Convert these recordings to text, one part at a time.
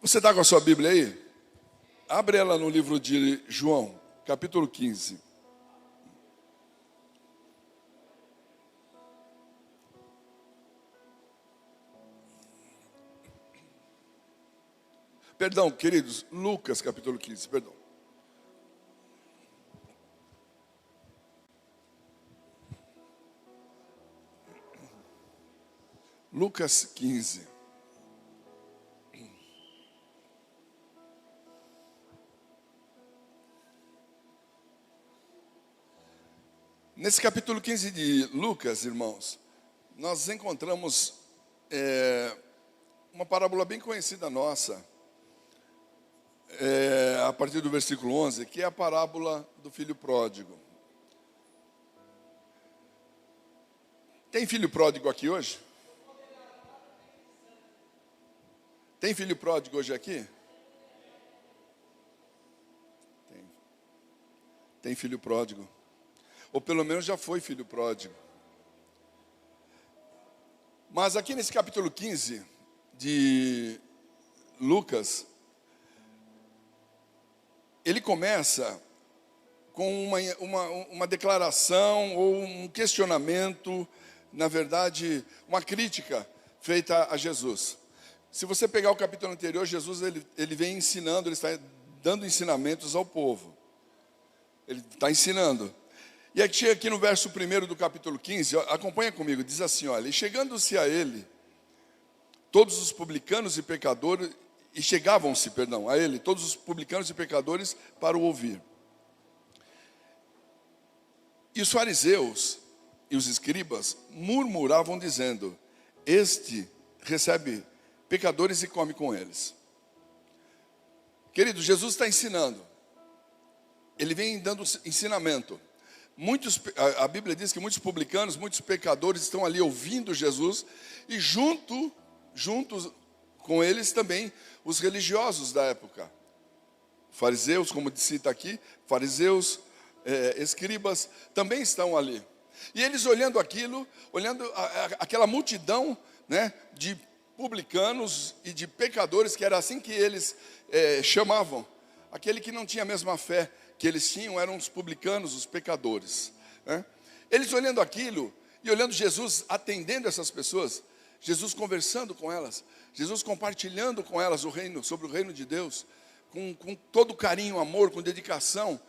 Você está com a sua Bíblia aí? Abre ela no livro de João, capítulo 15. Perdão, queridos, Lucas, capítulo 15, perdão. Lucas 15. Nesse capítulo 15 de Lucas, irmãos, nós encontramos uma parábola bem conhecida nossa, a partir do versículo 11, que é a parábola do filho pródigo. Tem filho pródigo aqui hoje? Tem filho pródigo hoje aqui? Tem filho pródigo. Ou pelo menos já foi filho pródigo. Mas aqui nesse capítulo 15 de Lucas, ele começa com uma declaração ou um questionamento, na verdade, uma crítica feita a Jesus. Se você pegar o capítulo anterior, Jesus ele vem ensinando, ele está dando ensinamentos ao povo. Ele está ensinando. E aqui chega aqui no verso 1 do capítulo 15, acompanha comigo, diz assim, olha, e chegando-se a ele, todos os publicanos e pecadores, e chegavam-se, perdão, a ele, todos os publicanos e pecadores para o ouvir. E os fariseus e os escribas murmuravam dizendo, este recebe pecadores e come com eles. Querido, Jesus está ensinando, ele vem dando ensinamento. A Bíblia diz que muitos publicanos, muitos pecadores estão ali ouvindo Jesus, e juntos com eles também os religiosos da época. Fariseus, como cita aqui, fariseus, escribas, também estão ali. E eles olhando aquilo, olhando aquela multidão, né, de publicanos e de pecadores, que era assim que eles chamavam. Aquele que não tinha a mesma fé que eles tinham eram os publicanos, os pecadores, né? Eles olhando aquilo e olhando Jesus atendendo essas pessoas, Jesus conversando com elas, Jesus compartilhando com elas sobre o reino de Deus, com todo carinho, amor, com dedicação.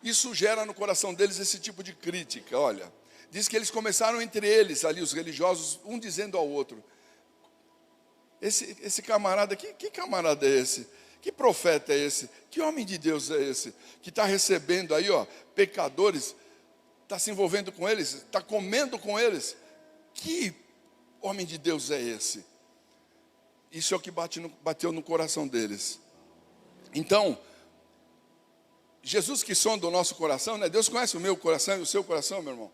Isso gera no coração deles esse tipo de crítica. Olha, diz que eles começaram entre eles ali, os religiosos, um dizendo ao outro, esse camarada, que camarada é esse? Que profeta é esse? Que homem de Deus é esse? Que está recebendo aí, pecadores, está se envolvendo com eles, está comendo com eles. Que homem de Deus é esse? Isso é o que bateu no coração deles. Então, Jesus que sonda o nosso coração, né? Deus conhece o meu coração e o seu coração, meu irmão.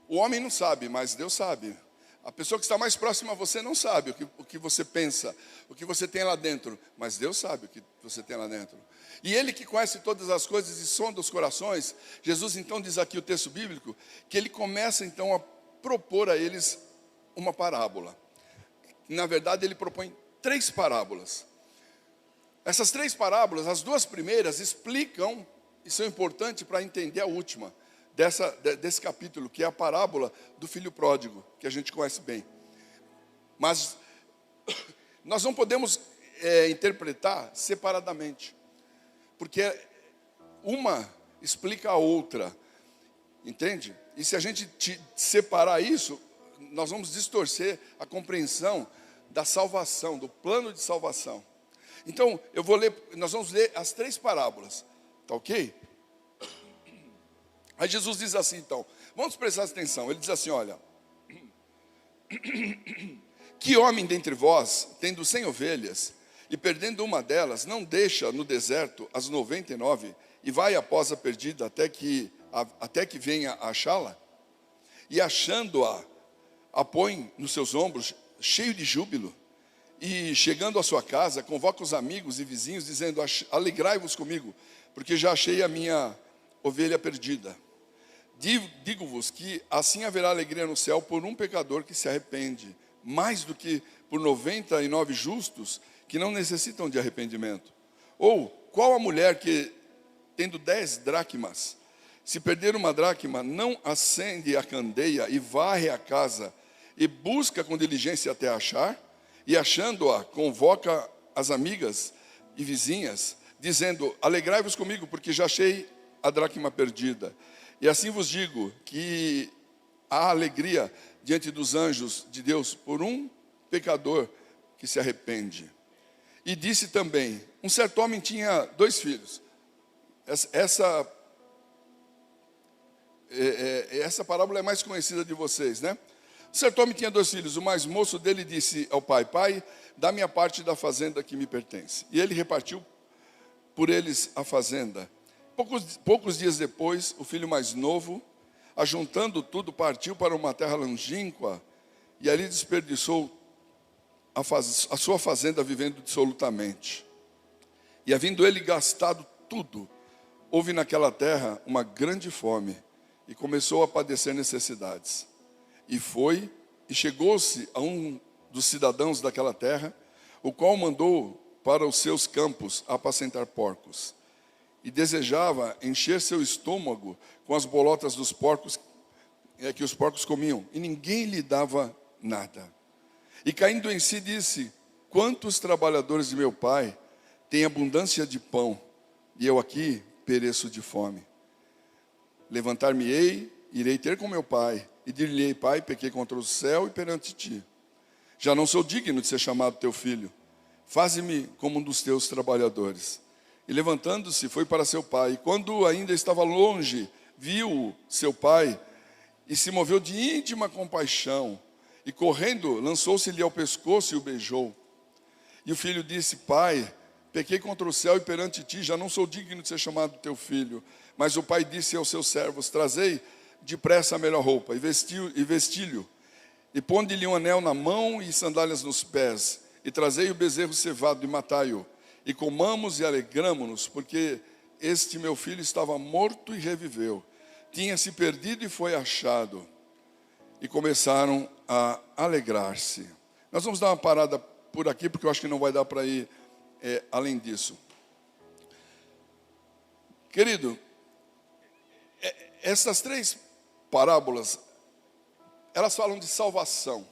O homem não sabe, mas Deus sabe. A pessoa que está mais próxima a você não sabe o que você pensa, o que você tem lá dentro, mas Deus sabe o que você tem lá dentro. E Ele que conhece todas as coisas e sonda os corações, Jesus então diz aqui o texto bíblico, que Ele começa então a propor a eles uma parábola. Na verdade Ele propõe 3 parábolas. Essas 3 parábolas, as 2 primeiras explicam, e são importantes para entender a última, desse capítulo, que é a parábola do filho pródigo, que a gente conhece bem. Mas nós não podemos interpretar separadamente, porque uma explica a outra, entende? E se a gente separar isso, nós vamos distorcer a compreensão da salvação, do plano de salvação. Então, nós vamos ler as 3 parábolas, tá ok? Aí Jesus diz assim então, vamos prestar atenção, ele diz assim, olha, que homem dentre vós, tendo 100 ovelhas, e perdendo uma delas, não deixa no deserto as 99, e vai após a perdida até que venha a achá-la? E achando-a, a põe nos seus ombros, cheio de júbilo, e chegando à sua casa, convoca os amigos e vizinhos, dizendo, alegrai-vos comigo, porque já achei a minha ovelha perdida. Digo-vos que assim haverá alegria no céu por um pecador que se arrepende, mais do que por 99 justos que não necessitam de arrependimento? Ou qual a mulher que, tendo 10 dracmas, se perder uma dracma, não acende a candeia e varre a casa e busca com diligência até achar? E achando-a, convoca as amigas e vizinhas, dizendo: alegrai-vos comigo, porque já achei a dracma perdida. E assim vos digo que há alegria diante dos anjos de Deus por um pecador que se arrepende. E disse também: um certo homem tinha 2 filhos. Essa parábola é mais conhecida de vocês, né? Um certo homem tinha 2 filhos. O mais moço dele disse ao pai: pai, dá-me a parte da fazenda que me pertence. E ele repartiu por eles a fazenda. Poucos dias depois, o filho mais novo, ajuntando tudo, partiu para uma terra longínqua e ali desperdiçou a sua fazenda, vivendo dissolutamente. E havendo ele gastado tudo, houve naquela terra uma grande fome e começou a padecer necessidades. E foi e chegou-se a um dos cidadãos daquela terra, o qual mandou para os seus campos apacentar porcos. E desejava encher seu estômago com as bolotas dos porcos que os porcos comiam, e ninguém lhe dava nada. E caindo em si disse: quantos trabalhadores de meu pai têm abundância de pão, e eu aqui pereço de fome. Levantar-me-ei, irei ter com meu pai, e dir-lhe-ei: pai, pequei contra o céu e perante ti. Já não sou digno de ser chamado teu filho. Faze-me como um dos teus trabalhadores. E levantando-se, foi para seu pai. E quando ainda estava longe, viu seu pai e se moveu de íntima compaixão. E correndo, lançou-se-lhe ao pescoço e o beijou. E o filho disse: pai, pequei contra o céu e perante ti, já não sou digno de ser chamado teu filho. Mas o pai disse aos seus servos: trazei depressa a melhor roupa, e vesti-lhe, e ponde-lhe um anel na mão e sandálias nos pés. E trazei o bezerro cevado e matai-o. E comamos e alegramo-nos, porque este meu filho estava morto e reviveu, tinha se perdido e foi achado. E começaram a alegrar-se. Nós vamos dar uma parada por aqui, porque eu acho que não vai dar para ir além disso. Querido, essas 3 parábolas, elas falam de salvação.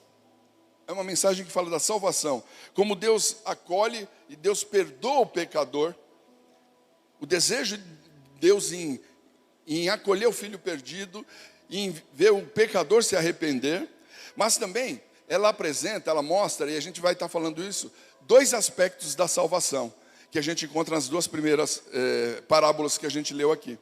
É uma mensagem que fala da salvação. Como Deus acolhe e Deus perdoa o pecador. O desejo de Deus em acolher o filho perdido, em ver o pecador se arrepender. Mas também ela apresenta, ela mostra, e a gente vai estar falando isso, 2 aspectos da salvação, que a gente encontra nas 2 primeiras parábolas que a gente leu aqui.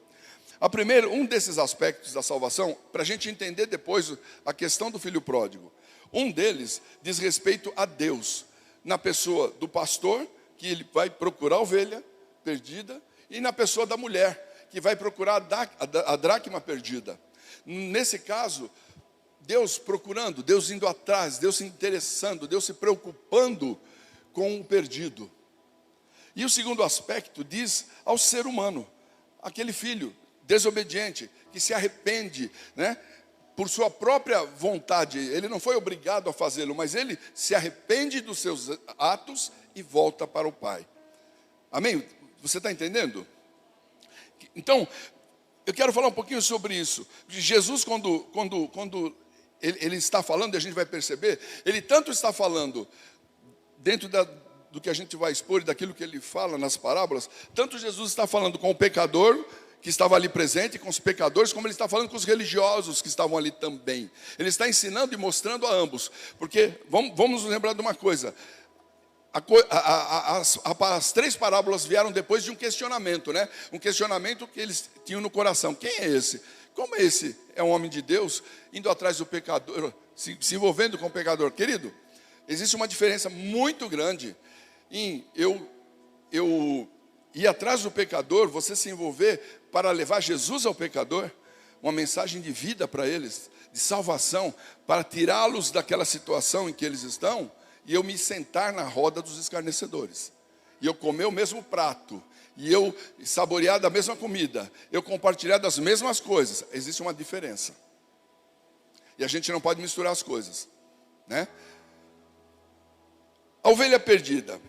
A primeira, um desses aspectos da salvação, para a gente entender depois a questão do filho pródigo. Um deles diz respeito a Deus, na pessoa do pastor, que ele vai procurar a ovelha perdida, e na pessoa da mulher, que vai procurar a dracma perdida. Nesse caso, Deus procurando, Deus indo atrás, Deus se interessando, Deus se preocupando com o perdido. E o segundo aspecto diz ao ser humano, aquele filho desobediente, que se arrepende, né? Por sua própria vontade, ele não foi obrigado a fazê-lo, mas ele se arrepende dos seus atos e volta para o Pai. Amém? Você está entendendo? Então, eu quero falar um pouquinho sobre isso. Jesus, quando ele está falando, e a gente vai perceber, ele tanto está falando dentro do que a gente vai expor e daquilo que ele fala nas parábolas, tanto Jesus está falando com o pecador, que estava ali presente, com os pecadores, como ele está falando com os religiosos que estavam ali também. Ele está ensinando e mostrando a ambos. Porque, vamos nos lembrar de uma coisa, as 3 parábolas vieram depois de um questionamento, né? Um questionamento que eles tinham no coração. Quem é esse? Como esse é um homem de Deus, indo atrás do pecador, se envolvendo com o pecador? Querido, existe uma diferença muito grande em eu ir atrás do pecador, você se envolver para levar Jesus ao pecador, uma mensagem de vida para eles, de salvação, para tirá-los daquela situação em que eles estão, e eu me sentar na roda dos escarnecedores, e eu comer o mesmo prato, e eu saborear da mesma comida, eu compartilhar das mesmas coisas. Existe uma diferença, e a gente não pode misturar as coisas, né? A ovelha perdida.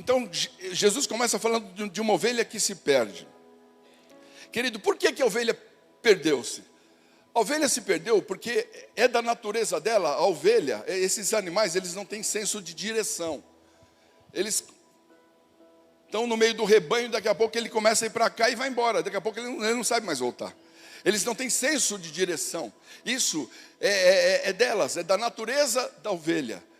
Então, Jesus começa falando de uma ovelha que se perde. Querido, por que a ovelha perdeu-se? A ovelha se perdeu porque é da natureza dela, a ovelha, esses animais, eles não têm senso de direção. Eles estão no meio do rebanho, daqui a pouco ele começa a ir para cá e vai embora. Daqui a pouco ele não sabe mais voltar. Eles não têm senso de direção. Isso é delas, é da natureza da ovelha.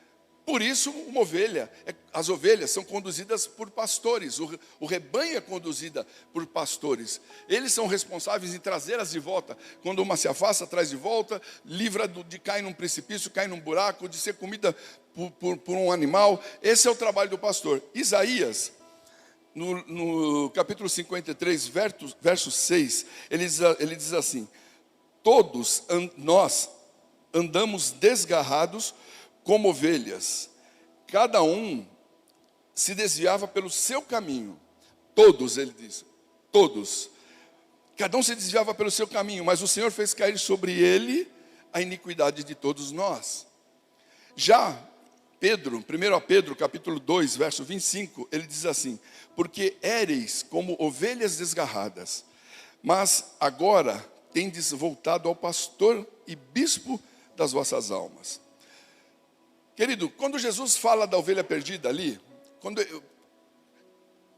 Por isso, uma ovelha, as ovelhas são conduzidas por pastores, o rebanho é conduzido por pastores. Eles são responsáveis em trazê-las de volta. Quando uma se afasta, traz de volta, livra de cair num precipício, cair num buraco, de ser comida por um animal. Esse é o trabalho do pastor. Isaías, no capítulo 53, verso 6, ele diz assim: todos nós andamos desgarrados como ovelhas, cada um se desviava pelo seu caminho. Todos, ele diz, todos. Cada um se desviava pelo seu caminho, mas o Senhor fez cair sobre ele a iniquidade de todos nós. Já Pedro, 1 Pedro, capítulo 2, verso 25, ele diz assim: porque éreis como ovelhas desgarradas, mas agora tendes voltado ao pastor e bispo das vossas almas. Querido, quando Jesus fala da ovelha perdida ali,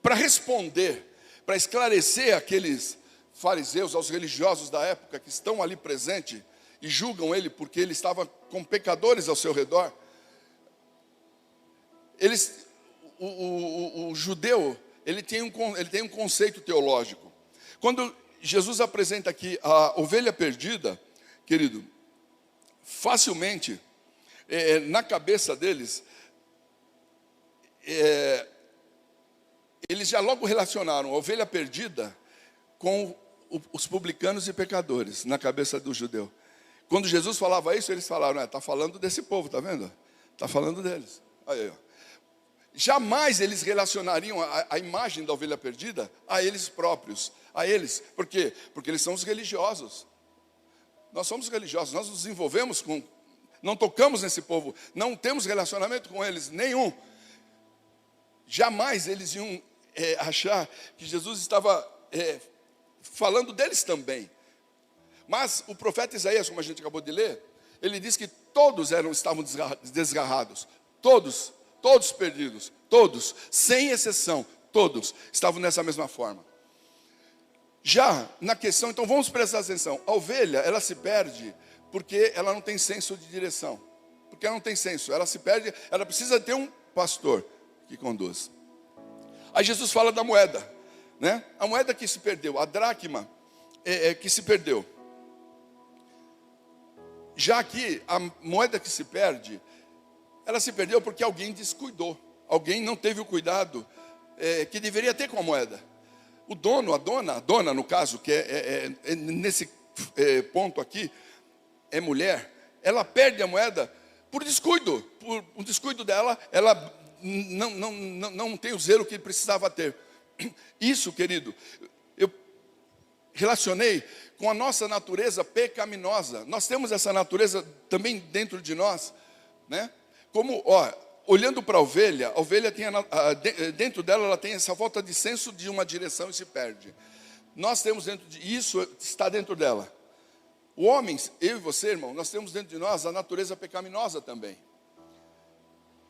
para responder, para esclarecer aqueles fariseus, aos religiosos da época que estão ali presentes e julgam ele porque ele estava com pecadores ao seu redor, o judeu, ele tem um conceito teológico. Quando Jesus apresenta aqui a ovelha perdida, querido, facilmente, na cabeça deles, eles já logo relacionaram a ovelha perdida com os publicanos e pecadores, na cabeça do judeu. Quando Jesus falava isso, eles falaram: está falando desse povo, está vendo? Está falando deles. Aí, ó. Jamais eles relacionariam a imagem da ovelha perdida a eles próprios, a eles. Por quê? Porque eles são os religiosos. Nós somos religiosos, nós nos envolvemos não tocamos nesse povo, não temos relacionamento com eles, nenhum. Jamais eles iam achar que Jesus estava falando deles também. Mas o profeta Isaías, como a gente acabou de ler, ele diz que todos estavam desgarrados, todos perdidos, todos, sem exceção, todos estavam nessa mesma forma. Já na questão, então vamos prestar atenção, a ovelha, ela se perde porque ela não tem senso de direção. Porque ela não tem senso, ela se perde, ela precisa ter um pastor que conduz. Aí Jesus fala da moeda, né? A moeda que se perdeu, a dracma que se perdeu. Já aqui, a moeda que se perde, ela se perdeu porque alguém descuidou. Alguém não teve o cuidado que deveria ter com a moeda. O dono, a dona no caso, que nesse ponto aqui, é mulher, ela perde a moeda por descuido. Por um descuido dela, ela não tem o zelo que precisava ter. Isso, querido, eu relacionei com a nossa natureza pecaminosa. Nós temos essa natureza também dentro de nós, né? Como, olhando para a ovelha tem dentro dela ela tem essa falta de senso de uma direção e se perde. Nós temos isso está dentro dela. O homem, eu e você, irmão, nós temos dentro de nós a natureza pecaminosa também.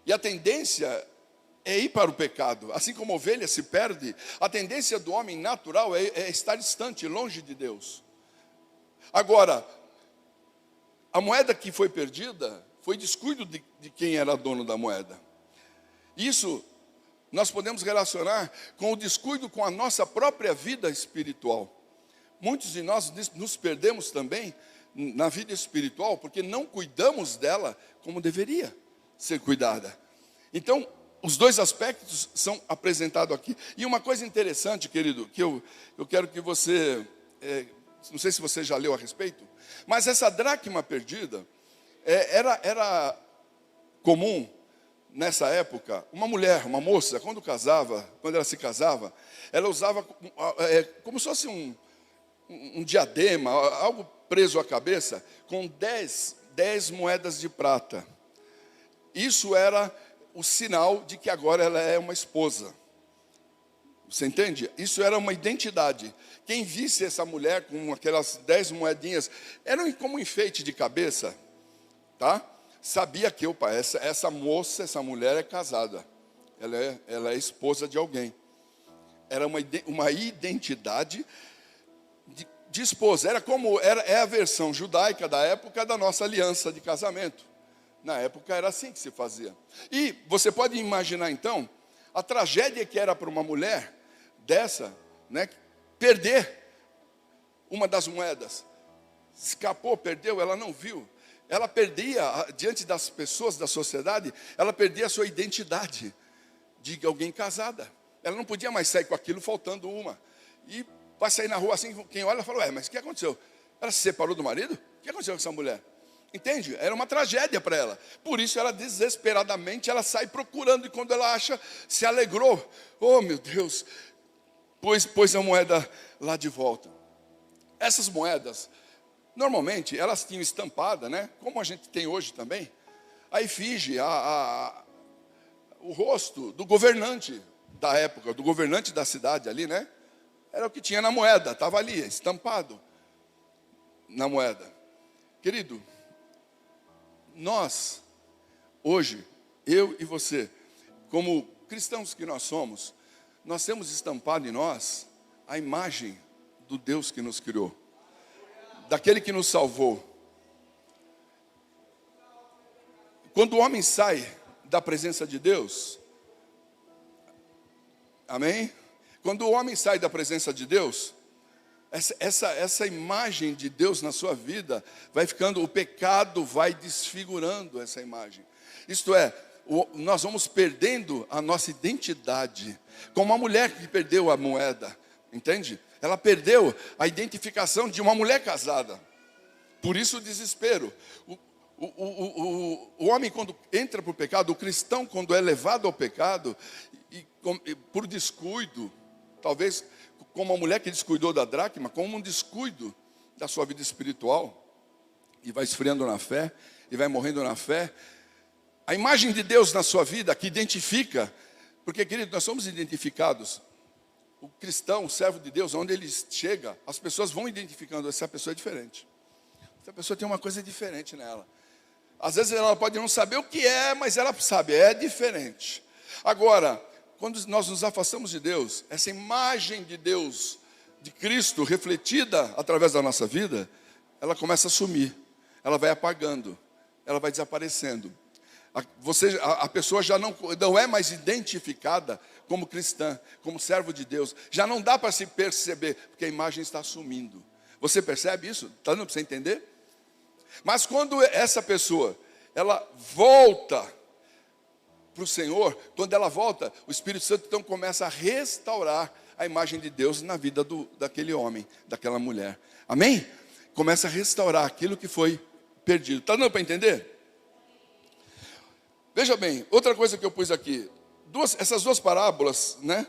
E a tendência é ir para o pecado. Assim como a ovelha se perde, a tendência do homem natural é estar distante, longe de Deus. Agora, a moeda que foi perdida foi descuido de quem era dono da moeda. Isso nós podemos relacionar com o descuido com a nossa própria vida espiritual. Muitos de nós nos perdemos também na vida espiritual porque não cuidamos dela como deveria ser cuidada. Então, os dois aspectos são apresentados aqui. E uma coisa interessante, querido, que eu quero que você, não sei se você já leu a respeito, mas essa dracma perdida, era comum nessa época, uma mulher, uma moça, quando ela se casava, ela usava como se fosse um diadema, algo preso à cabeça, com 10 moedas de prata. Isso era o sinal de que agora ela é uma esposa. Você entende? Isso era uma identidade. Quem visse essa mulher com aquelas 10 moedinhas, era como um enfeite de cabeça, tá? Sabia que, opa, essa moça, essa mulher é casada. Ela é esposa de alguém. Era uma identidade de esposa. É a versão judaica da época da nossa aliança de casamento. Na época era assim que se fazia. E você pode imaginar então a tragédia que era para uma mulher dessa, né, perder uma das moedas. Escapou, perdeu, ela não viu. Ela perdia, diante das pessoas da sociedade, ela perdia a sua identidade de alguém casada. Ela não podia mais sair com aquilo faltando uma. E vai sair na rua assim, quem olha fala, mas o que aconteceu? Ela se separou do marido? O que aconteceu com essa mulher? Entende? Era uma tragédia para ela. Por isso ela desesperadamente, ela sai procurando. E quando ela acha, se alegrou. Oh meu Deus, pôs a moeda lá de volta. Essas moedas, normalmente, elas tinham estampada, né? Como a gente tem hoje também, a efígie, o rosto do governante da época, do governante da cidade ali, né? Era o que tinha na moeda, estava ali, estampado na moeda. Querido, nós, hoje, eu e você, como cristãos que nós somos, nós temos estampado em nós a imagem do Deus que nos criou, daquele que nos salvou. Quando o homem sai da presença de Deus, amém? Quando o homem sai da presença de Deus, essa imagem de Deus na sua vida vai ficando, o pecado vai desfigurando essa imagem. Isto é, nós vamos perdendo a nossa identidade, como uma mulher que perdeu a moeda, entende? Ela perdeu a identificação de uma mulher casada. Por isso o desespero. O homem, quando entra para o pecado, o cristão, quando é levado ao pecado, e por descuido, talvez como uma mulher que descuidou da dracma, como um descuido da sua vida espiritual, e vai esfriando na fé, e vai morrendo na fé, a imagem de Deus na sua vida, que identifica, porque, querido, nós somos identificados. O cristão, o servo de Deus, onde ele chega, as pessoas vão identificando, essa pessoa é diferente. Essa pessoa tem uma coisa diferente nela. Às vezes ela pode não saber o que é, mas ela sabe, é diferente. Agora, quando nós nos afastamos de Deus, essa imagem de Deus, de Cristo, refletida através da nossa vida, ela começa a sumir, ela vai apagando, ela vai desaparecendo. A pessoa já não é mais identificada como cristã, como servo de Deus. Já não dá para se perceber, porque a imagem está sumindo. Você percebe isso? Está dando para você entender? Mas quando essa pessoa, ela volta para o Senhor, quando ela volta, o Espírito Santo então começa a restaurar a imagem de Deus na vida daquele homem, daquela mulher. Amém? Começa a restaurar aquilo que foi perdido. Está dando para entender? Veja bem, outra coisa que eu pus aqui, essas duas parábolas, né?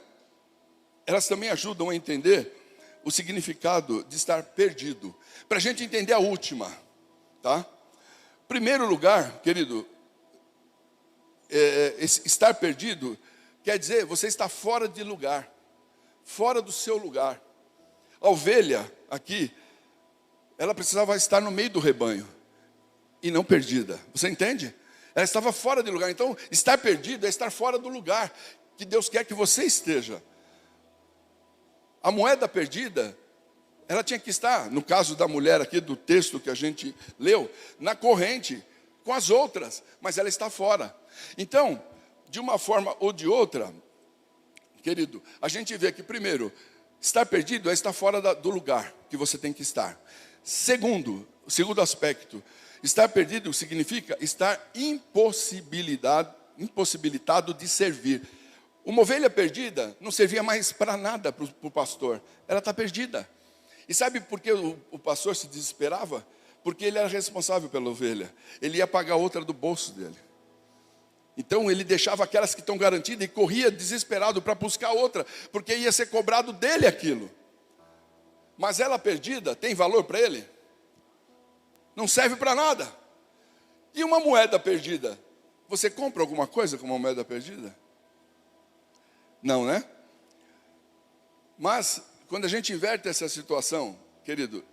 Elas também ajudam a entender o significado de estar perdido. Para a gente entender a última, tá? Primeiro lugar, querido, estar perdido quer dizer você está fora de lugar, fora do seu lugar. A ovelha aqui, ela precisava estar no meio do rebanho e não perdida. Você entende? Ela estava fora de lugar. Então, estar perdido é estar fora do lugar que Deus quer que você esteja. A moeda perdida, ela tinha que estar, no caso da mulher aqui, do texto que a gente leu, na corrente, com as outras, mas ela está fora. Então, de uma forma ou de outra, querido, a gente vê que, primeiro, estar perdido é estar fora do lugar que você tem que estar. O segundo aspecto, estar perdido significa estar impossibilitado de servir. Uma ovelha perdida não servia mais para nada para o pastor. Ela está perdida. E sabe por que o pastor se desesperava? Porque ele era responsável pela ovelha. Ele ia pagar outra do bolso dele. Então ele deixava aquelas que estão garantidas e corria desesperado para buscar outra, porque ia ser cobrado dele aquilo. Mas ela perdida tem valor para ele? Não serve para nada. E uma moeda perdida? Você compra alguma coisa com uma moeda perdida? Não, né? Mas, quando a gente inverte essa situação, querido,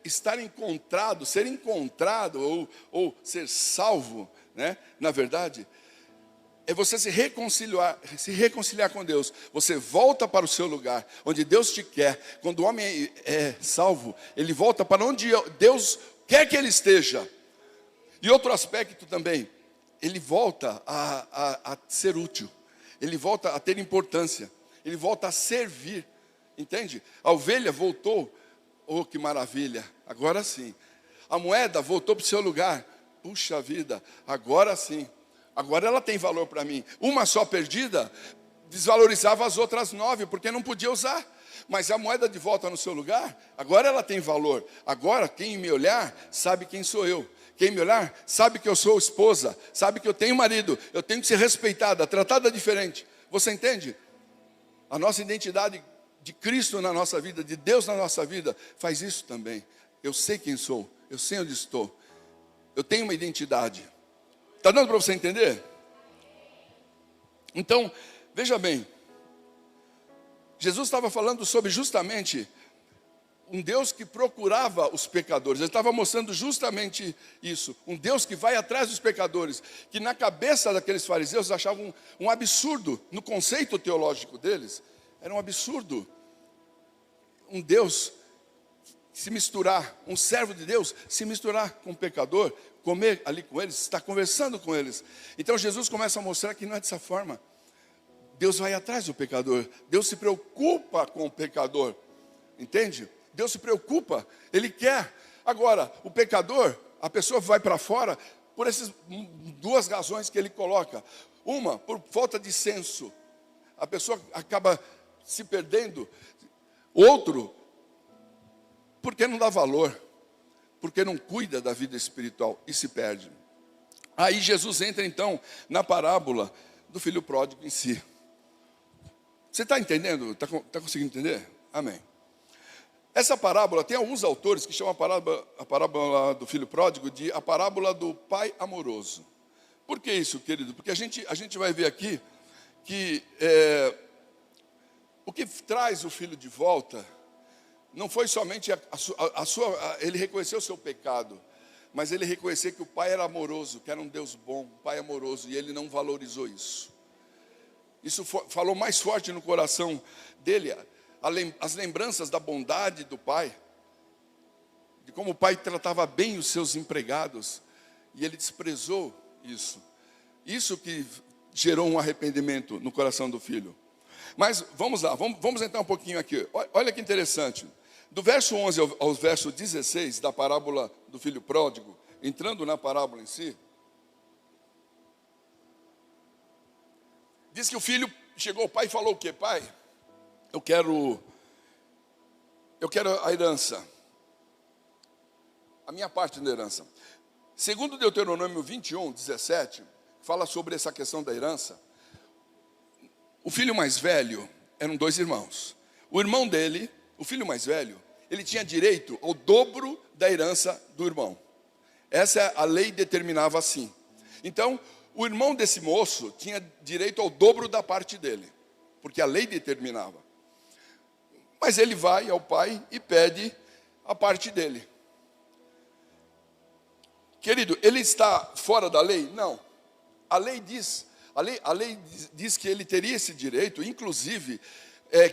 estar encontrado, ser encontrado ou ser salvo, né? Na verdade, é você se reconciliar com Deus. Você volta para o seu lugar, onde Deus te quer. Quando o homem é salvo, ele volta para onde Deus quer que ele esteja. E outro aspecto também, ele volta a ser útil. Ele volta a ter importância. Ele volta a servir. Entende? A ovelha voltou. Oh, que maravilha. Agora sim. A moeda voltou para o seu lugar. Puxa vida, agora sim. Agora ela tem valor para mim. Uma só perdida desvalorizava as outras 9, porque não podia usar. Mas a moeda de volta no seu lugar, agora ela tem valor. Agora quem me olhar sabe quem sou eu. Quem me olhar sabe que eu sou esposa, sabe que eu tenho marido. Eu tenho que ser respeitada, tratada diferente. Você entende? A nossa identidade de Cristo na nossa vida, de Deus na nossa vida, faz isso também. Eu sei quem sou, eu sei onde estou. Eu tenho uma identidade. Está dando para você entender? Então, veja bem. Jesus estava falando sobre justamente um Deus que procurava os pecadores. Ele estava mostrando justamente isso. Um Deus que vai atrás dos pecadores. Que na cabeça daqueles fariseus achavam um absurdo. No conceito teológico deles, era um absurdo. Um Deus se misturar, um servo de Deus se misturar com um pecador, comer ali com eles, estar conversando com eles. Então Jesus começa a mostrar que não é dessa forma. Deus vai atrás do pecador. Deus se preocupa com o pecador. Entende? Deus se preocupa, Ele quer. Agora, o pecador, a pessoa vai para fora por essas duas razões que Ele coloca. Uma, por falta de senso. A pessoa acaba se perdendo. Outro, porque não dá valor. Porque não cuida da vida espiritual e se perde. Aí Jesus entra então na parábola do filho pródigo em si. Você está entendendo? Está conseguindo entender? Amém. Essa parábola, tem alguns autores que chamam a parábola do filho pródigo de a parábola do pai amoroso. Por que isso, querido? Porque a gente vai ver aqui que o que traz o filho de volta não foi somente ele reconheceu o seu pecado, mas ele reconheceu que o pai era amoroso, que era um Deus bom, um pai amoroso, e ele não valorizou isso. Isso falou mais forte no coração dele, as lembranças da bondade do pai, de como o pai tratava bem os seus empregados, e ele desprezou isso. Isso que gerou um arrependimento no coração do filho. Mas vamos lá, vamos entrar um pouquinho aqui. Olha que interessante. Do verso 11 ao verso 16 da parábola do filho pródigo, entrando na parábola em si, diz que o filho chegou ao pai e falou o quê? Pai, eu quero a herança, a minha parte da herança. Segundo Deuteronômio 21, 17, fala sobre essa questão da herança. O filho mais velho, eram 2 irmãos. O irmão dele, o filho mais velho, ele tinha direito ao dobro da herança do irmão. Essa a lei determinava assim. Então, o irmão desse moço tinha direito ao dobro da parte dele, porque a lei determinava. Mas ele vai ao pai e pede a parte dele. Querido, ele está fora da lei? Não. A lei diz que ele teria esse direito, inclusive,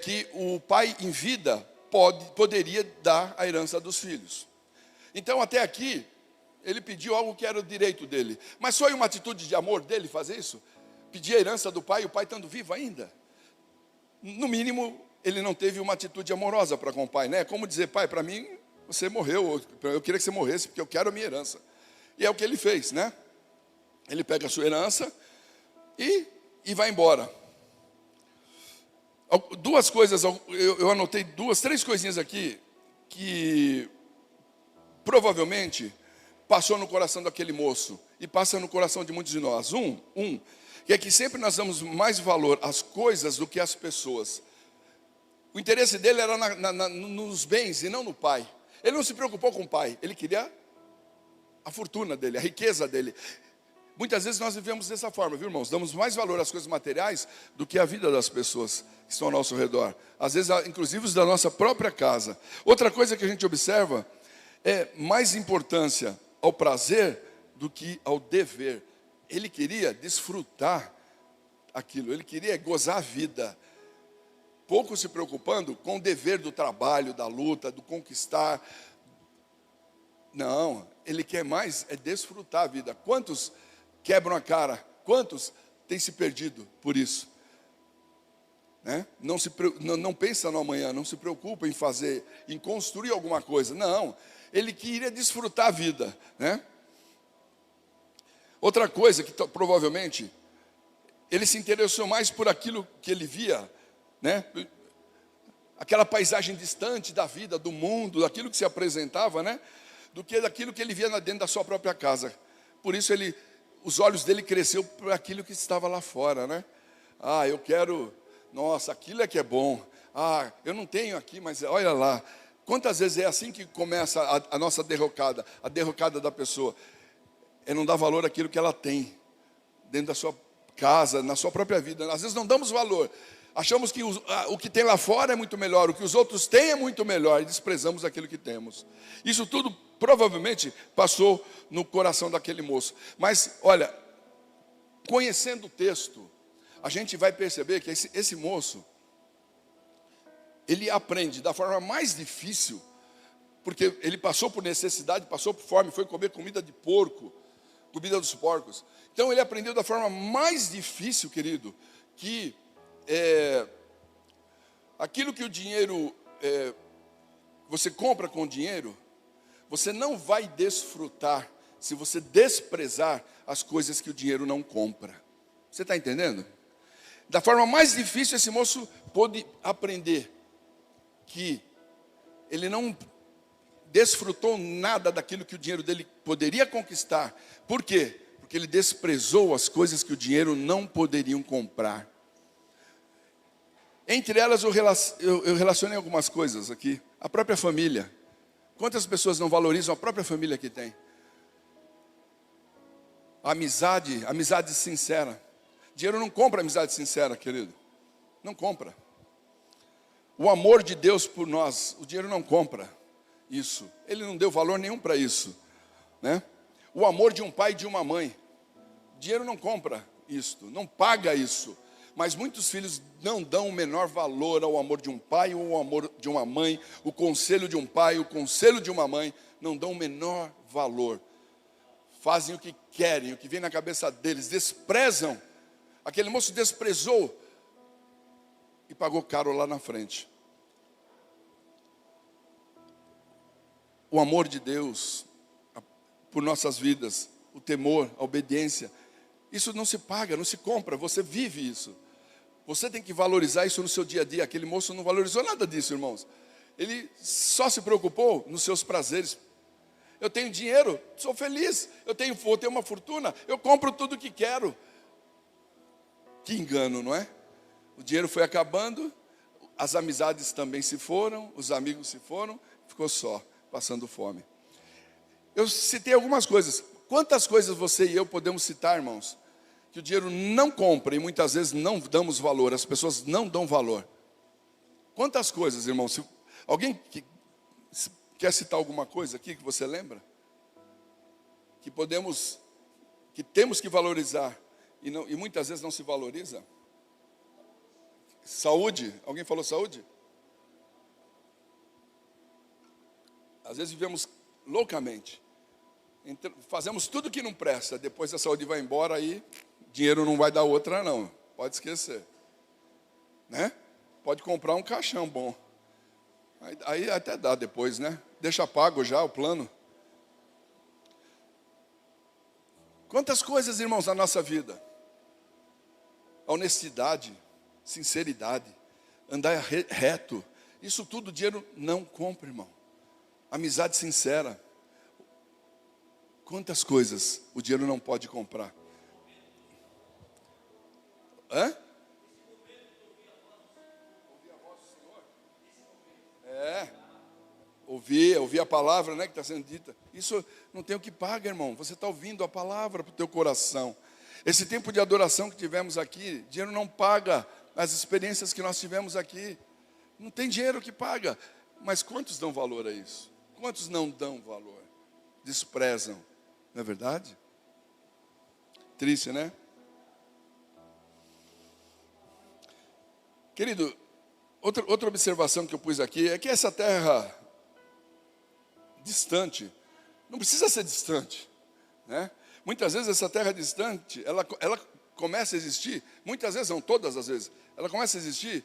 que o pai em vida poderia dar a herança dos filhos. Então, até aqui, ele pediu algo que era o direito dele. Mas foi uma atitude de amor dele fazer isso? Pedir a herança do pai, o pai estando vivo ainda? No mínimo, ele não teve uma atitude amorosa para com o pai, né? Como dizer, pai, para mim, você morreu, eu queria que você morresse, porque eu quero a minha herança. E é o que ele fez, né? Ele pega a sua herança e vai embora. Duas coisas, eu anotei 3 coisinhas aqui, que provavelmente passou no coração daquele moço, e passa no coração de muitos de nós. Que é que sempre nós damos mais valor às coisas do que às pessoas. O interesse dele era nos bens e não no pai. Ele não se preocupou com o pai, ele queria a fortuna dele, a riqueza dele. Muitas vezes nós vivemos dessa forma, viu, irmãos? Damos mais valor às coisas materiais do que à vida das pessoas que estão ao nosso redor. Às vezes, inclusive, os da nossa própria casa. Outra coisa que a gente observa é mais importância ao prazer do que ao dever. Ele queria desfrutar aquilo, ele queria gozar a vida. Pouco se preocupando com o dever do trabalho, da luta, do conquistar. Não, ele quer mais é desfrutar a vida. Quantos quebram a cara? Quantos têm se perdido por isso? Né? Não pensa no amanhã, não se preocupa em fazer, em construir alguma coisa. Não, ele queria desfrutar a vida, né? Outra coisa que provavelmente ele se interessou mais por aquilo que ele via, né? Aquela paisagem distante da vida, do mundo, daquilo que se apresentava, né? Do que daquilo que ele via dentro da sua própria casa. Por isso os olhos dele cresceu por aquilo que estava lá fora, né? Ah, eu quero, nossa, aquilo é que é bom. Ah, eu não tenho aqui, mas olha lá. Quantas vezes é assim que começa a nossa derrocada, a derrocada da pessoa? É não dar valor àquilo que ela tem dentro da sua casa, na sua própria vida. Às vezes não damos valor. Achamos que o que tem lá fora é muito melhor, o que os outros têm é muito melhor, e desprezamos aquilo que temos. Isso tudo provavelmente passou no coração daquele moço. Mas, olha, conhecendo o texto, a gente vai perceber que esse moço, ele aprende da forma mais difícil, porque ele passou por necessidade, passou por fome, foi comer comida de porco, comida dos porcos. Então ele aprendeu da forma mais difícil, querido, que aquilo que o dinheiro, você compra com dinheiro, você não vai desfrutar se você desprezar as coisas que o dinheiro não compra. Você está entendendo? Da forma mais difícil, esse moço pôde aprender que ele não desfrutou nada daquilo que o dinheiro dele poderia conquistar. Por quê? Porque ele desprezou as coisas que o dinheiro não poderiam comprar. Entre elas eu relacionei algumas coisas aqui. A própria família. Quantas pessoas não valorizam a própria família que tem? A amizade sincera. Dinheiro não compra amizade sincera, querido. Não compra. O amor de Deus por nós, o dinheiro não compra isso. Ele não deu valor nenhum para isso, né? O amor de um pai e de uma mãe. Dinheiro não compra isto, não paga isso. Mas muitos filhos não dão o menor valor ao amor de um pai ou ao amor de uma mãe, o conselho de um pai, o conselho de uma mãe, não dão o menor valor. Fazem o que querem, o que vem na cabeça deles, desprezam. Aquele moço desprezou e pagou caro lá na frente. O amor de Deus por nossas vidas, o temor, a obediência, isso não se paga, não se compra, você vive isso. Você tem que valorizar isso no seu dia a dia. Aquele moço não valorizou nada disso, irmãos. Ele só se preocupou nos seus prazeres. Eu tenho dinheiro, sou feliz. Vou ter uma fortuna, eu compro tudo que quero. Que engano, não é? O dinheiro foi acabando, as amizades também se foram, os amigos se foram, ficou só, passando fome. Eu citei algumas coisas. Quantas coisas você e eu podemos citar, irmãos, que o dinheiro não compra e muitas vezes não damos valor, as pessoas não dão valor. Quantas coisas, irmãos? Alguém quer citar alguma coisa aqui que você lembra? Que temos que valorizar e muitas vezes não se valoriza? Saúde, alguém falou saúde? Às vezes vivemos loucamente. Fazemos tudo que não presta, depois a saúde vai embora, aí dinheiro não vai dar outra não, pode esquecer, né? Pode comprar um caixão bom, aí até dá depois, né? Deixa pago já o plano. Quantas coisas, irmãos, na nossa vida, a honestidade, sinceridade, andar reto, isso tudo o dinheiro não compra, irmão. Amizade sincera. Quantas coisas o dinheiro não pode comprar? Hã? Ouvir a voz do Senhor? ouvir a palavra, né, que está sendo dita. Isso não tem o que paga, irmão. Você está ouvindo a palavra para o teu coração. Esse tempo de adoração que tivemos aqui, dinheiro não paga as experiências que nós tivemos aqui. Não tem dinheiro que paga. Mas quantos dão valor a isso? Quantos não dão valor? Desprezam. Não é verdade? Triste, né? Querido, outra observação que eu pus aqui é que essa terra distante, não precisa ser distante, né? Muitas vezes essa terra distante, ela começa a existir, muitas vezes, não todas as vezes, ela começa a existir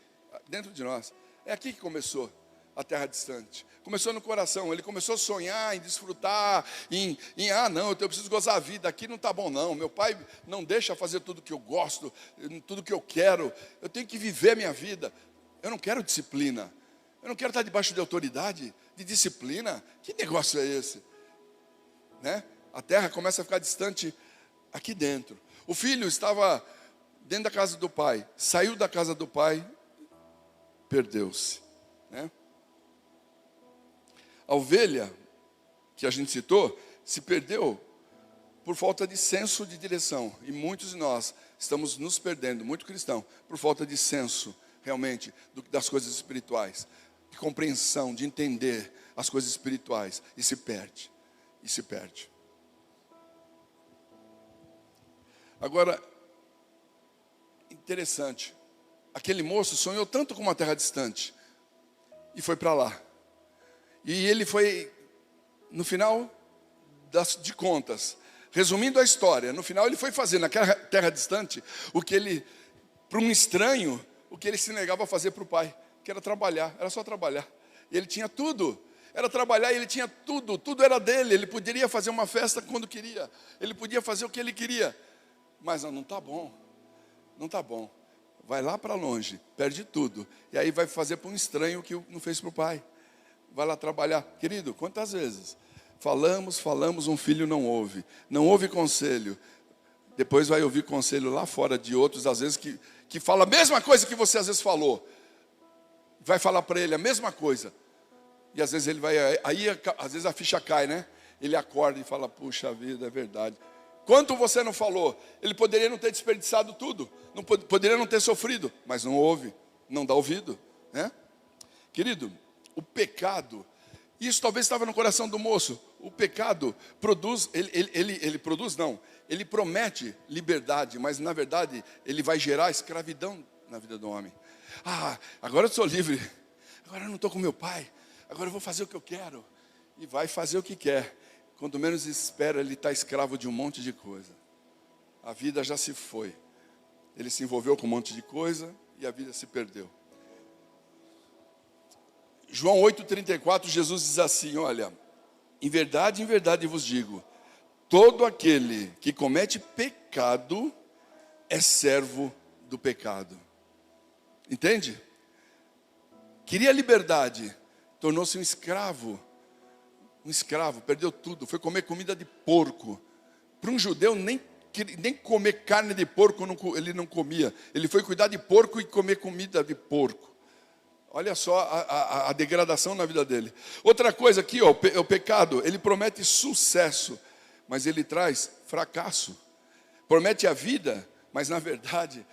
dentro de nós. É aqui que começou a terra distante. Começou no coração, ele começou a sonhar, em desfrutar, não, eu preciso gozar a vida, aqui não está bom não, meu pai não deixa fazer tudo que eu gosto, tudo que eu quero, eu tenho que viver a minha vida, eu não quero disciplina, eu não quero estar debaixo de autoridade, de disciplina, que negócio é esse? Né? A terra começa a ficar distante aqui dentro. O filho estava dentro da casa do pai, saiu da casa do pai, perdeu-se, né? A ovelha, que a gente citou, se perdeu por falta de senso de direção. E muitos de nós estamos nos perdendo, muito cristão, por falta de senso, realmente, das coisas espirituais. De compreensão, de entender as coisas espirituais. E se perde. E se perde. Agora, interessante. Aquele moço sonhou tanto com uma terra distante. E foi para lá. E ele foi, no final de contas, resumindo a história, no final ele foi fazer naquela terra distante, para um estranho, o que ele se negava a fazer para o pai, que era trabalhar, era só trabalhar. E ele tinha tudo, era trabalhar e ele tinha tudo, tudo era dele, ele poderia fazer uma festa quando queria, ele podia fazer o que ele queria, mas não está bom, não está bom. Vai lá para longe, perde tudo, e aí vai fazer para um estranho que não fez para o pai. Vai lá trabalhar. Querido, quantas vezes falamos, um filho não ouve conselho, depois vai ouvir conselho lá fora de outros, às vezes que fala a mesma coisa que você às vezes falou, vai falar para ele a mesma coisa, e às vezes ele vai, aí às vezes a ficha cai, né? Ele acorda e fala, puxa vida, é verdade. Quanto você não falou? Ele poderia não ter desperdiçado tudo, poderia não ter sofrido, mas não ouve, não dá ouvido, né? Querido, o pecado, isso talvez estava no coração do moço. O pecado produz, ele promete liberdade, mas na verdade ele vai gerar escravidão na vida do homem. Agora eu sou livre, agora eu não estou com meu pai, agora eu vou fazer o que eu quero. E vai fazer o que quer. Quando menos espera, ele está escravo de um monte de coisa. A vida já se foi. Ele se envolveu com um monte de coisa e a vida se perdeu. João 8,34, Jesus diz assim, olha, em verdade vos digo, todo aquele que comete pecado é servo do pecado. Entende? Queria liberdade, tornou-se um escravo, perdeu tudo, foi comer comida de porco. Para um judeu, nem comer carne de porco ele não comia, ele foi cuidar de porco e comer comida de porco. Olha só a degradação na vida dele. Outra coisa aqui, ó, o pecado, ele promete sucesso, mas ele traz fracasso. Promete a vida, mas na verdade,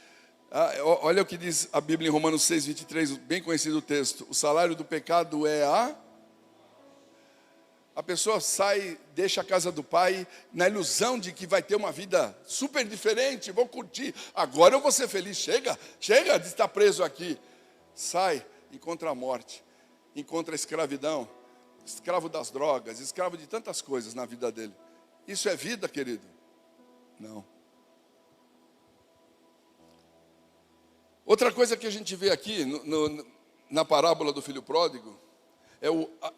olha o que diz a Bíblia em Romanos 6,23, bem conhecido o texto. O salário do pecado é a pessoa sai, deixa a casa do pai, na ilusão de que vai ter uma vida super diferente, vou curtir, agora eu vou ser feliz, chega de estar preso aqui. Sai, encontra a morte, encontra a escravidão, escravo das drogas, escravo de tantas coisas na vida dele. Isso é vida, querido? Não. Outra coisa que a gente vê aqui, na parábola do filho pródigo,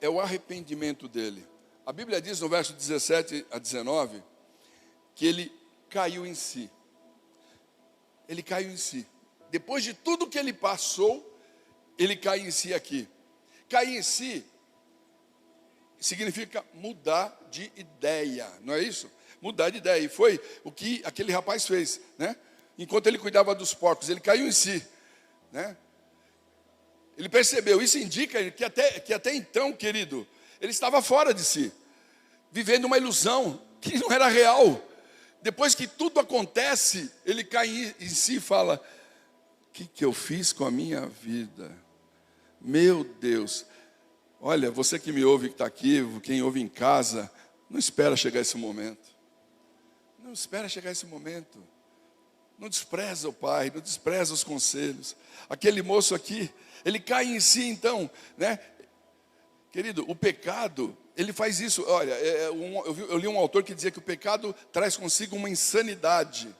é o arrependimento dele. A Bíblia diz no verso 17 a 19, que ele caiu em si. Ele caiu em si. Depois de tudo que ele passou, ele cai em si aqui. Cair em si significa mudar de ideia, não é isso? Mudar de ideia. E foi o que aquele rapaz fez, né? Enquanto ele cuidava dos porcos, ele caiu em si, né? Ele percebeu, isso indica que até então, querido, Ele estava fora de si, vivendo uma ilusão que não era real. Depois que tudo acontece, ele cai em si e fala: o que eu fiz com a minha vida? Meu Deus. Olha, você que me ouve, que está aqui, quem ouve em casa, não espera chegar esse momento. Não espera chegar esse momento. Não despreza o pai, não despreza os conselhos. Aquele moço aqui, ele cai em si então, né? Querido, o pecado, ele faz isso. Olha, eu li um autor que dizia que o pecado traz consigo uma insanidade,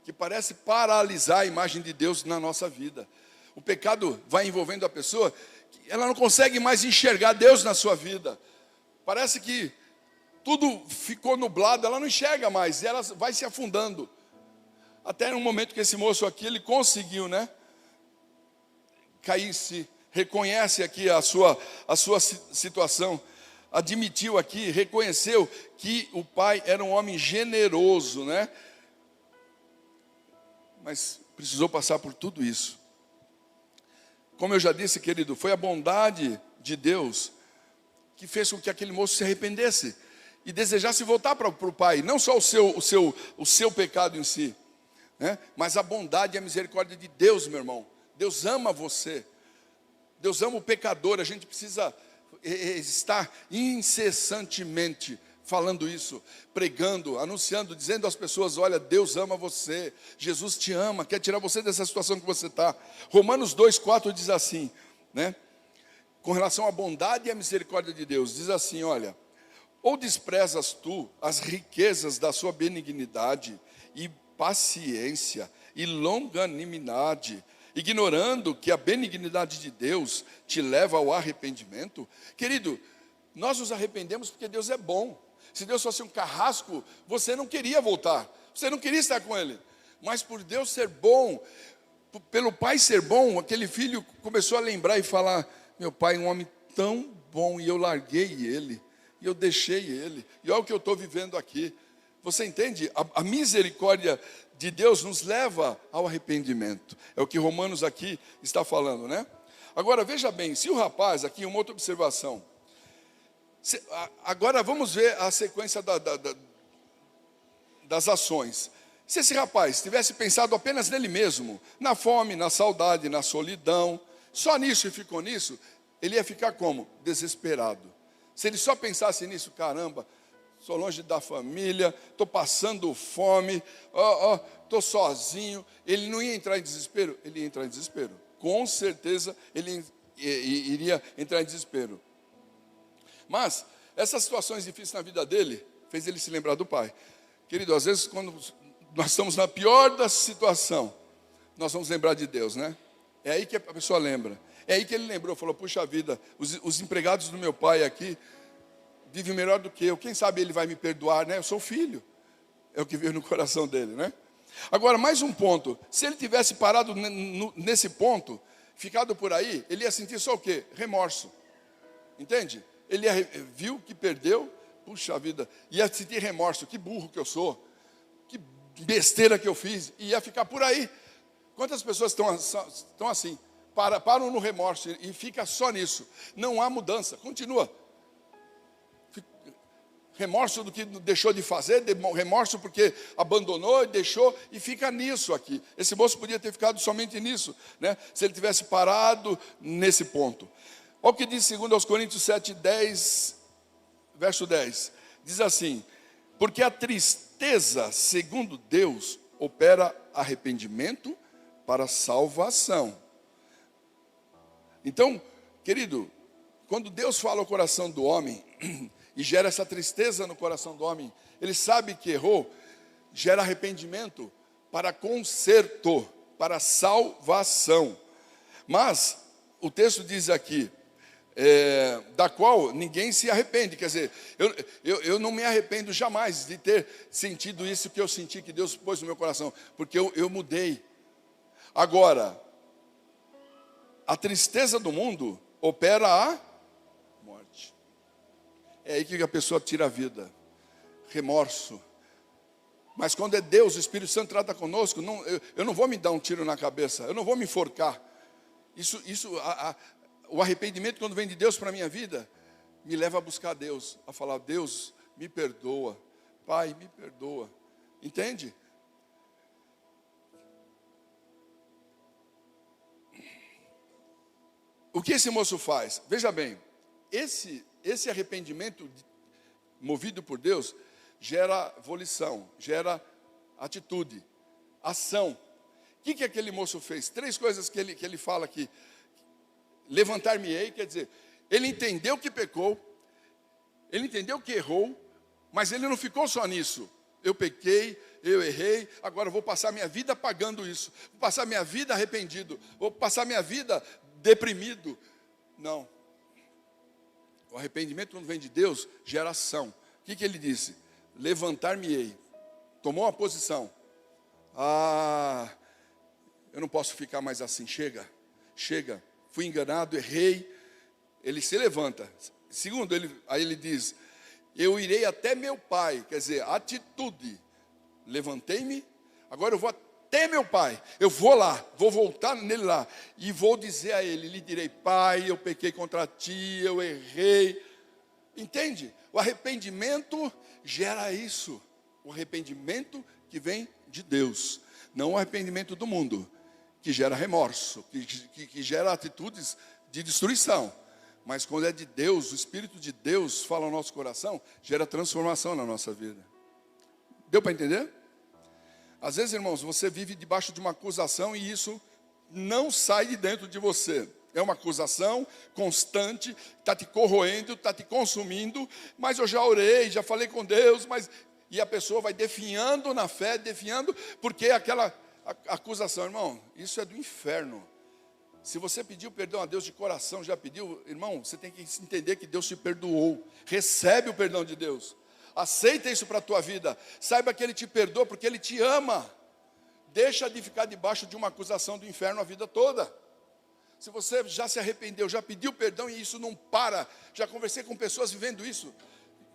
que parece paralisar a imagem de Deus na nossa vida. O pecado vai envolvendo a pessoa, ela não consegue mais enxergar Deus na sua vida. Parece que tudo ficou nublado, ela não enxerga mais, e ela vai se afundando. Até no momento que esse moço aqui, ele conseguiu, né? Cair em si, reconhece aqui a sua situação, admitiu aqui, reconheceu que o pai era um homem generoso, né? Mas precisou passar por tudo isso. Como eu já disse, querido, foi a bondade de Deus que fez com que aquele moço se arrependesse e desejasse voltar para o pai, não só o seu pecado em si, né? Mas a bondade e a misericórdia de Deus, meu irmão. Deus ama você, Deus ama o pecador. A gente precisa estar incessantemente falando isso, pregando, anunciando, dizendo às pessoas: olha, Deus ama você, Jesus te ama, quer tirar você dessa situação que você está. Romanos 2,4 diz assim, né? Com relação à bondade e à misericórdia de Deus, diz assim: olha, ou desprezas tu as riquezas da sua benignidade e paciência e longanimidade, ignorando que a benignidade de Deus te leva ao arrependimento? Querido, nós nos arrependemos porque Deus é bom. Se Deus fosse um carrasco, você não queria voltar, você não queria estar com Ele. Mas por Deus ser bom, pelo pai ser bom, aquele filho começou a lembrar e falar: meu pai é um homem tão bom, e eu larguei ele, e eu deixei ele, e olha o que eu estou vivendo aqui. Você entende? A misericórdia de Deus nos leva ao arrependimento. É o que Romanos aqui está falando, né? Agora veja bem, se o rapaz, aqui uma outra observação. Agora vamos ver a sequência das ações. Se esse rapaz tivesse pensado apenas nele mesmo, na fome, na saudade, na solidão, só nisso e ficou nisso, ele ia ficar como? Desesperado. Se ele só pensasse nisso: caramba, sou longe da família, estou passando fome, estou sozinho. Ele não ia entrar em desespero? Ele ia entrar em desespero. Com certeza ele iria entrar em desespero. Mas essas situações difíceis na vida dele fez ele se lembrar do pai. Querido, às vezes quando nós estamos na pior da situação, nós vamos lembrar de Deus, né? É aí que a pessoa lembra. É aí que ele lembrou, falou: puxa vida, os empregados do meu pai aqui vivem melhor do que eu. Quem sabe ele vai me perdoar, né? Eu sou filho. É o que veio no coração dele, né? Agora, mais um ponto. Se ele tivesse parado nesse ponto, ficado por aí, ele ia sentir só o quê? Remorso. Entende? Ele viu que perdeu, puxa vida, ia sentir remorso: que burro que eu sou, que besteira que eu fiz, e ia ficar por aí. Quantas pessoas estão assim, param no remorso e fica só nisso, não há mudança, continua. Remorso do que deixou de fazer, remorso porque abandonou e deixou, e fica nisso aqui. Esse moço podia ter ficado somente nisso, né? Se ele tivesse parado nesse ponto. Olha o que diz 2 Coríntios 7:10, verso 10. Diz assim: porque a tristeza, segundo Deus, opera arrependimento para salvação. Então, querido, quando Deus fala ao coração do homem e gera essa tristeza no coração do homem, ele sabe que errou, gera arrependimento para conserto, para salvação. Mas o texto diz aqui: da qual ninguém se arrepende. Quer dizer, eu não me arrependo jamais de ter sentido isso que eu senti, que Deus pôs no meu coração, porque eu mudei. Agora, a tristeza do mundo opera a morte. É aí que a pessoa tira a vida. Remorso. Mas quando é Deus, o Espírito Santo trata conosco, eu não vou me dar um tiro na cabeça, eu não vou me enforcar. O arrependimento, quando vem de Deus para a minha vida, me leva a buscar Deus, a falar: Deus, me perdoa, Pai, me perdoa. Entende? O que esse moço faz? Veja bem, esse arrependimento movido por Deus gera volição, gera atitude, ação. O que aquele moço fez? 3 coisas que ele fala aqui. Levantar-me-ei, quer dizer, ele entendeu que pecou, ele entendeu que errou, mas ele não ficou só nisso. Eu pequei, eu errei, agora eu vou passar minha vida pagando isso, vou passar minha vida arrependido, vou passar minha vida deprimido. Não. O arrependimento, quando vem de Deus, gera ação. O que ele disse? Levantar-me-ei. Tomou uma posição. Eu não posso ficar mais assim. Chega. Fui enganado, errei. Ele se levanta. Segundo, aí ele diz: eu irei até meu pai. Quer dizer, atitude. Levantei-me, agora eu vou até meu pai. Eu vou lá, vou voltar nele lá. E vou dizer a ele, lhe direi: Pai, eu pequei contra ti, eu errei. Entende? O arrependimento gera isso. O arrependimento que vem de Deus. Não o arrependimento do mundo, que gera remorso, que gera atitudes de destruição. Mas quando é de Deus, o Espírito de Deus fala ao nosso coração, gera transformação na nossa vida. Deu para entender? Às vezes, irmãos, você vive debaixo de uma acusação e isso não sai de dentro de você. É uma acusação constante, está te corroendo, está te consumindo, mas eu já orei, já falei com Deus, e a pessoa vai definhando na fé, porque aquela acusação, irmão, isso é do inferno. Se você pediu perdão a Deus de coração, já pediu, irmão, você tem que entender que Deus te perdoou. Recebe o perdão de Deus. Aceita isso para a tua vida. Saiba que Ele te perdoa porque Ele te ama. Deixa de ficar debaixo de uma acusação do inferno a vida toda. Se você já se arrependeu, já pediu perdão e isso não para. Já conversei com pessoas vivendo isso.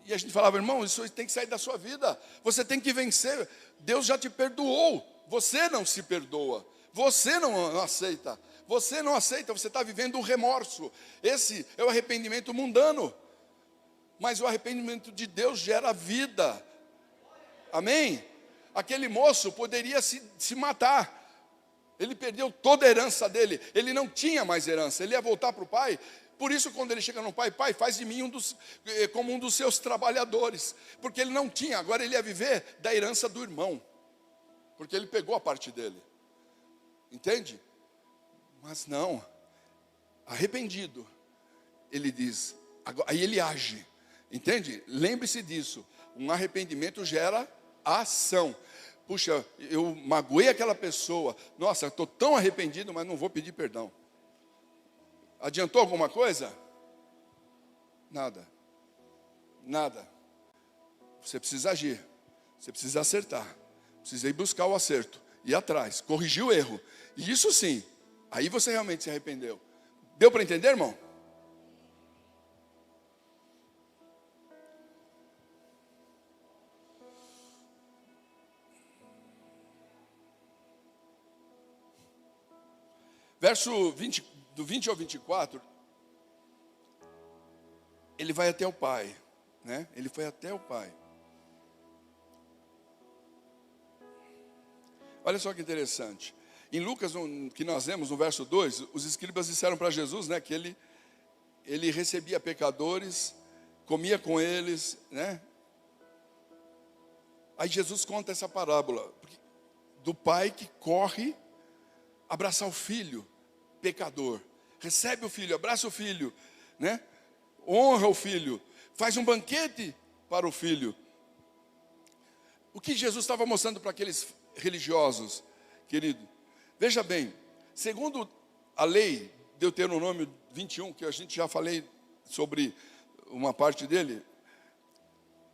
E a gente falava: irmão, isso tem que sair da sua vida. Você tem que vencer. Deus já te perdoou. Você não se perdoa. Você não aceita. Você não aceita, você está vivendo um remorso. Esse é o arrependimento mundano. Mas o arrependimento de Deus gera vida. Amém? Aquele moço poderia se matar. Ele perdeu toda a herança dele. Ele não tinha mais herança. Ele ia voltar para o pai. Por isso, quando ele chega no pai: Pai, faz de mim como um dos seus trabalhadores. Porque ele não tinha. Agora ele ia viver da herança do irmão. Porque ele pegou a parte dele. Entende? Mas não. Arrependido, ele diz. Aí ele age. Entende? Lembre-se disso. Um arrependimento gera ação. Puxa, eu magoei aquela pessoa. Nossa, estou tão arrependido, mas não vou pedir perdão. Adiantou alguma coisa? Nada. Você precisa agir. Você precisa acertar. Precisa ir buscar o acerto. Ir atrás. Corrigir o erro. E isso sim. Aí você realmente se arrependeu. Deu para entender, irmão? Verso 20, do 20 ao 24, ele vai até o pai, né? Ele foi até o pai. Olha só que interessante. Em Lucas, que nós lemos no verso 2, os escribas disseram para Jesus, né, que ele recebia pecadores, comia com eles, né? Aí Jesus conta essa parábola do pai que corre abraçar o filho pecador. Recebe o filho, abraça o filho, né? Honra o filho, faz um banquete para o filho. O que Jesus estava mostrando para aqueles religiosos, querido? Veja bem, segundo a lei, Deuteronômio 21, que a gente já falei sobre uma parte dele.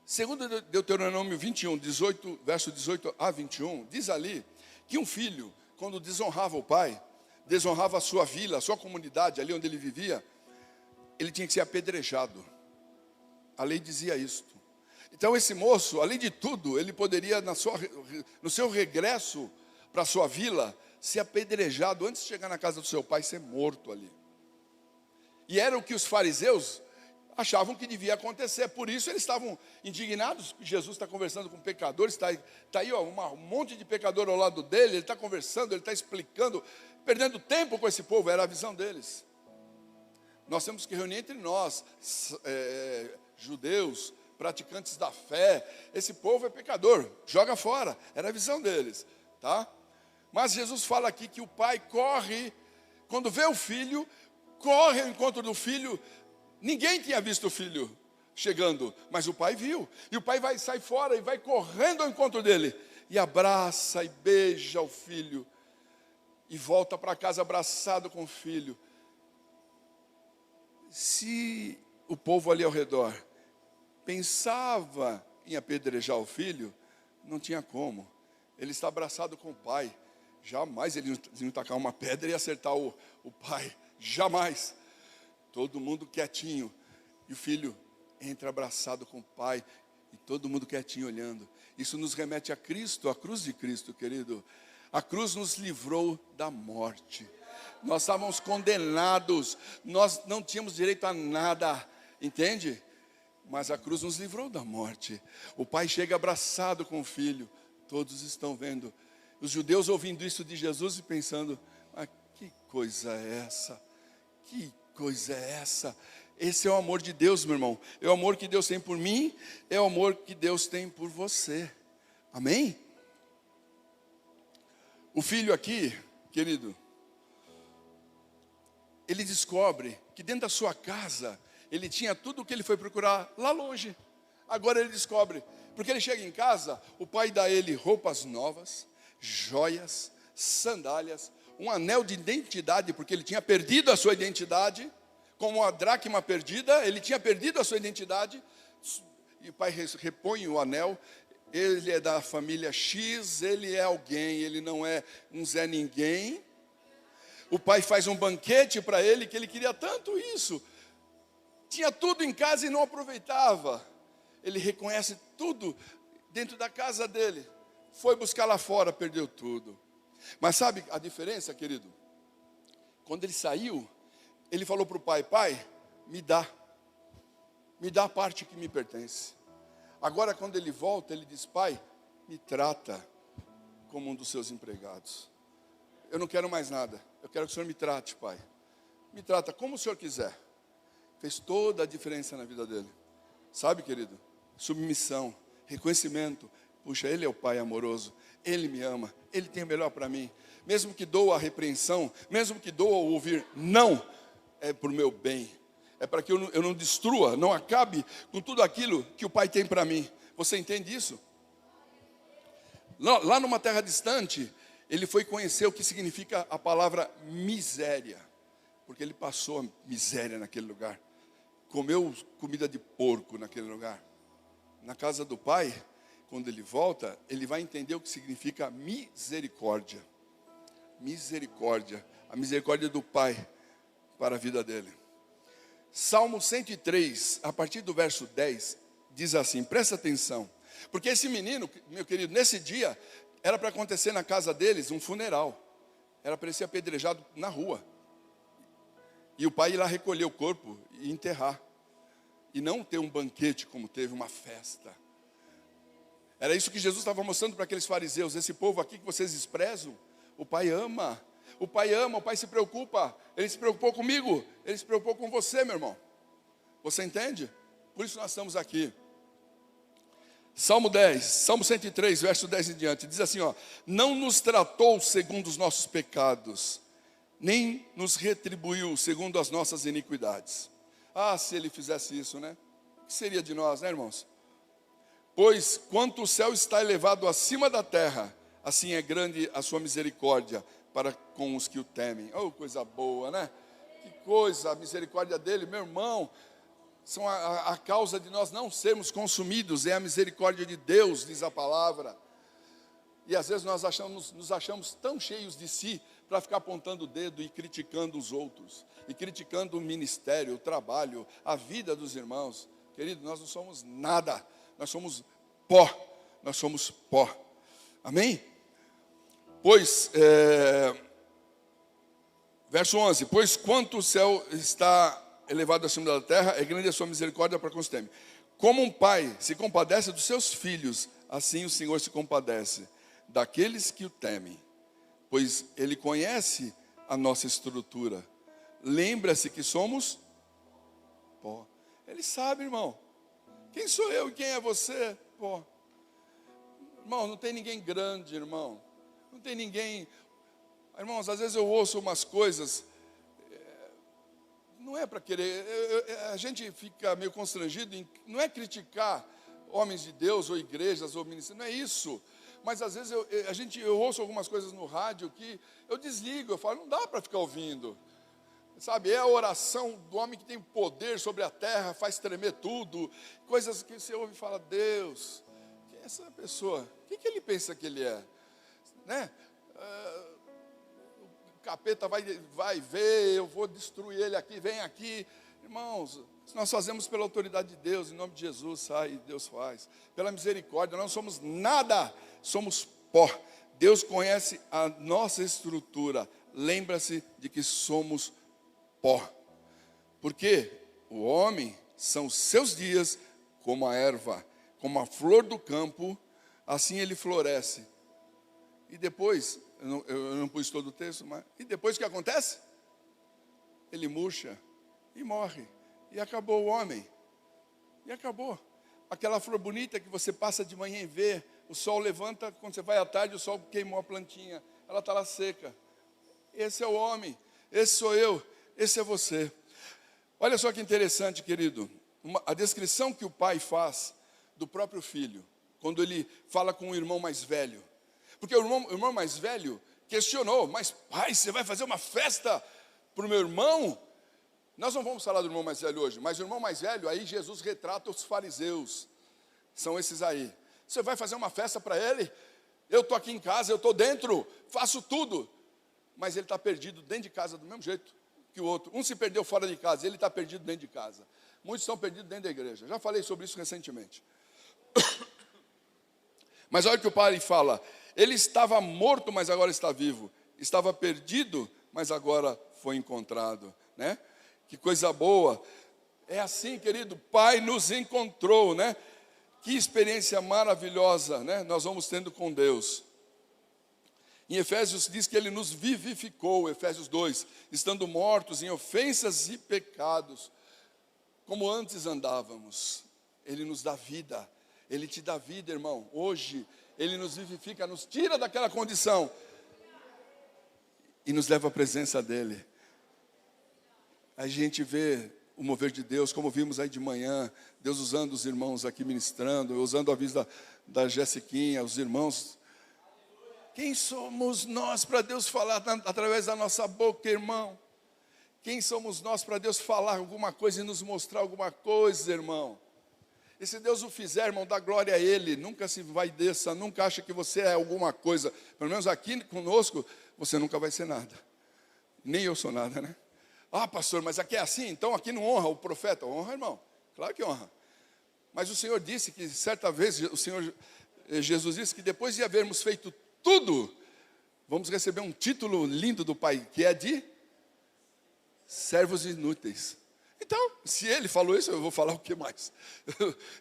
Segundo Deuteronômio 21, verso 18 a 21, diz ali que um filho, quando desonrava o pai, desonrava a sua vila, a sua comunidade, ali onde ele vivia, ele tinha que ser apedrejado. A lei dizia isto. Então esse moço, além de tudo, ele poderia, no seu regresso para a sua vila, ser apedrejado antes de chegar na casa do seu pai, ser morto ali. E era o que os fariseus achavam que devia acontecer. Por isso eles estavam indignados. Jesus está conversando com pecadores, está aí ó, um monte de pecador ao lado dele, ele está conversando, ele está explicando, perdendo tempo com esse povo, era a visão deles. Nós temos que reunir entre nós, judeus, praticantes da fé. Esse povo é pecador, joga fora, era a visão deles, tá? Mas Jesus fala aqui que o pai corre, quando vê o filho, corre ao encontro do filho. Ninguém tinha visto o filho chegando, mas o pai viu. E o pai sai fora e vai correndo ao encontro dele. E abraça e beija o filho. E volta para casa abraçado com o filho. Se o povo ali ao redor pensava em apedrejar o filho, não tinha como. Ele está abraçado com o pai. Jamais eles iam tacar uma pedra e acertar o pai. Jamais. Todo mundo quietinho. E o filho entra abraçado com o pai. E todo mundo quietinho olhando. Isso nos remete a Cristo, a cruz de Cristo, querido. A cruz nos livrou da morte. Nós estávamos condenados. Nós não tínhamos direito a nada. Entende? Mas a cruz nos livrou da morte. O pai chega abraçado com o filho. Todos estão vendo. Os judeus ouvindo isso de Jesus e pensando: que coisa é essa? Que coisa é essa? Esse é o amor de Deus, meu irmão. É o amor que Deus tem por mim, é o amor que Deus tem por você. Amém? O filho aqui, querido, ele descobre que dentro da sua casa, ele tinha tudo o que ele foi procurar lá longe. Agora ele descobre, porque ele chega em casa, o pai dá a ele roupas novas, joias, sandálias, um anel de identidade, porque ele tinha perdido a sua identidade, como a dracma perdida, ele tinha perdido a sua identidade, e o pai repõe o anel. Ele é da família X, ele é alguém, ele não é um Zé Ninguém. O pai faz um banquete para ele, que ele queria tanto isso, tinha tudo em casa e não aproveitava. Ele reconhece tudo dentro da casa dele, foi buscar lá fora, perdeu tudo. Mas sabe a diferença, querido? Quando ele saiu, ele falou para o pai: pai, me dá a parte que me pertence. Agora quando ele volta, ele diz: pai, me trata como um dos seus empregados. Eu não quero mais nada, eu quero que o senhor me trate, pai. Me trata como o senhor quiser. Fez toda a diferença na vida dele. Sabe, querido? Submissão, reconhecimento. Puxa, ele é o pai amoroso, ele me ama, ele tem o melhor para mim. Mesmo que doa a repreensão, mesmo que doa o ouvir não, é por meu bem. É para que eu não destrua, não acabe com tudo aquilo que o pai tem para mim. Você entende isso? Lá numa terra distante, ele foi conhecer o que significa a palavra miséria. Porque ele passou a miséria naquele lugar. Comeu comida de porco naquele lugar. Na casa do pai, quando ele volta, ele vai entender o que significa misericórdia. Misericórdia. A misericórdia do pai para a vida dele. Salmo 103, a partir do verso 10, diz assim, presta atenção. Porque esse menino, meu querido, nesse dia, era para acontecer na casa deles um funeral. Era para ele ser apedrejado na rua. E o pai ir lá recolher o corpo e enterrar. E não ter um banquete como teve, uma festa. Era isso que Jesus estava mostrando para aqueles fariseus. Esse povo aqui que vocês desprezam, o pai ama. O pai ama, o pai se preocupa. Ele se preocupou comigo, ele se preocupou com você, meu irmão. Você entende? Por isso nós estamos aqui. Salmo 103, verso 10 em diante. Diz assim, ó: não nos tratou segundo os nossos pecados, nem nos retribuiu segundo as nossas iniquidades. Ah, se ele fizesse isso, né? O que seria de nós, né, irmãos? Pois quanto o céu está elevado acima da terra, assim é grande a sua misericórdia para com os que o temem. Oh, coisa boa, né? Que coisa, a misericórdia dele, meu irmão. São a causa de nós não sermos consumidos, é a misericórdia de Deus, diz a palavra. E às vezes nós nos achamos tão cheios de si, para ficar apontando o dedo e criticando os outros, e criticando o ministério, o trabalho, a vida dos irmãos. Querido, nós não somos nada, nós somos pó, amém? Pois, verso 11, pois quanto o céu está elevado acima da terra, é grande a sua misericórdia para com os temem. Como um pai se compadece dos seus filhos, assim o Senhor se compadece daqueles que o temem, pois Ele conhece a nossa estrutura. Lembra-se que somos pó. Ele sabe, irmão. Quem sou eu e quem é você? Pó. Irmão, não tem ninguém grande, irmão. Não tem ninguém. Irmãos, às vezes eu ouço umas coisas. Não é para querer. A gente fica meio constrangido em. Não é criticar homens de Deus ou igrejas ou ministérios. Não é isso. Mas às vezes eu ouço algumas coisas no rádio que eu desligo. Eu falo, não dá para ficar ouvindo. Sabe, é a oração do homem que tem poder sobre a terra, faz tremer tudo. Coisas que você ouve e fala, Deus, quem é essa pessoa? O que ele pensa que ele é? Né? O capeta vai ver, eu vou destruir ele aqui, vem aqui. Irmãos, nós fazemos pela autoridade de Deus, em nome de Jesus, sai, Deus faz. Pela misericórdia, nós não somos nada, somos pó. Deus conhece a nossa estrutura. Lembra-se de que somos pó. Porque o homem são os seus dias como a erva, como a flor do campo, assim ele floresce. E depois, eu não pus todo o texto, mas e depois o que acontece? Ele murcha e morre. E acabou o homem. E acabou. Aquela flor bonita que você passa de manhã e vê, o sol levanta, quando você vai à tarde, o sol queimou a plantinha, ela está lá seca. Esse é o homem, esse sou eu, esse é você. Olha só que interessante, querido. A descrição que o pai faz do próprio filho, quando ele fala com o irmão mais velho. Porque o irmão mais velho questionou, mas pai, você vai fazer uma festa para o meu irmão? Nós não vamos falar do irmão mais velho hoje, mas o irmão mais velho, aí Jesus retrata os fariseus. São esses aí. Você vai fazer uma festa para ele? Eu estou aqui em casa, eu estou dentro, faço tudo. Mas ele está perdido dentro de casa do mesmo jeito que o outro. Um se perdeu fora de casa, ele está perdido dentro de casa. Muitos estão perdidos dentro da igreja. Já falei sobre isso recentemente. Mas olha o que o pai fala. Ele estava morto, mas agora está vivo. Estava perdido, mas agora foi encontrado. Né? Que coisa boa. É assim, querido, o pai nos encontrou, né? Que experiência maravilhosa, né? Nós vamos tendo com Deus. Em Efésios diz que Ele nos vivificou, Efésios 2, estando mortos em ofensas e pecados, como antes andávamos. Ele nos dá vida, Ele te dá vida, irmão. Hoje, Ele nos vivifica, nos tira daquela condição e nos leva à presença dEle. A gente vê o mover de Deus, como vimos aí de manhã, Deus usando os irmãos aqui ministrando, usando a vida da Jessiquinha, os irmãos. Quem somos nós para Deus falar através da nossa boca, irmão? Quem somos nós para Deus falar alguma coisa e nos mostrar alguma coisa, irmão? E se Deus o fizer, irmão, dá glória a Ele, nunca se vai desça, nunca acha que você é alguma coisa. Pelo menos aqui conosco, você nunca vai ser nada. Nem eu sou nada, né? Ah, pastor, mas aqui é assim, então aqui não honra o profeta. Honra, irmão, claro que honra. Mas o Senhor disse que certa vez, o Senhor Jesus disse que depois de havermos feito tudo, vamos receber um título lindo do Pai, que é de servos inúteis. Então, se Ele falou isso, eu vou falar o que mais?